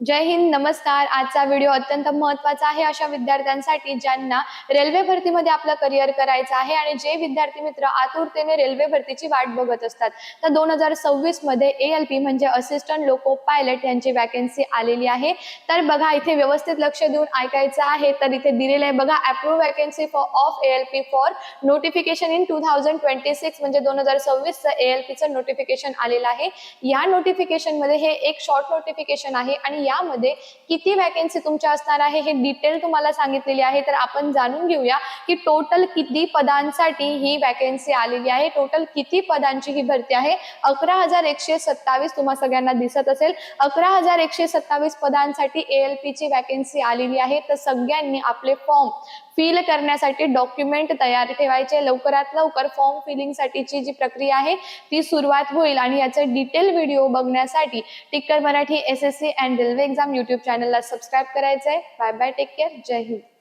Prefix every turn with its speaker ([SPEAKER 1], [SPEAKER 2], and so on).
[SPEAKER 1] जय हिंद, नमस्कार. आजचा व्हिडिओ अत्यंत महत्त्वाचा आहे अशा विद्यार्थ्यांसाठी ज्यांना रेल्वे भरतीमध्ये आपलं करिअर करायचं आहे आणि जे विद्यार्थी मित्र आतुरतेने रेल्वे भरतीची वाट बघत असतात. तर 2026 मध्ये ALP म्हणजे असिस्टंट लोको पायलट यांची वॅकन्सी आलेली आहे. तर बघा, इथे व्यवस्थित लक्ष देऊन ऐकायचं आहे. तर इथे दिलेलं आहे बघा, approve vacancy of ALP for notification in 2026 म्हणजे 2026 चं ALP चं नोटिफिकेशन आलेलं आहे. या नोटिफिकेशन मध्ये हे एक शॉर्ट नोटिफिकेशन आहे आणि यामध्ये किती वॅकन्सी तुमच्या असणार आहे हे डिटेल तुम्हाला सांगितलेली आहे. तर आपण जाणून घेऊया की टोटल किती पदांसाठी ही वॅकन्सी आलेली आहे. टोटल किती पदांची ही भरती आहे. 11,127 तुम्हा सगळ्यांना दिसत असेल. 11,127 पदांसाठी ALP ची वॅकन्सी आलेली आहे. तर सगळ्यांनी आपले फॉर्म फिल करण्यासाठी डॉक्युमेंट तयार ठेवायचे. लवकरात लवकर फॉर्म फिलिंग साठीची जी प्रक्रिया आहे ती सुरुवात होईल आणि याचे डिटेल व्हिडिओ बघण्यासाठी टिक्कर Marathi SSC and railway exam YouTube चॅनलला सबस्क्राईब करायचंय. बाय बाय, टेक केअर, जय हिंद.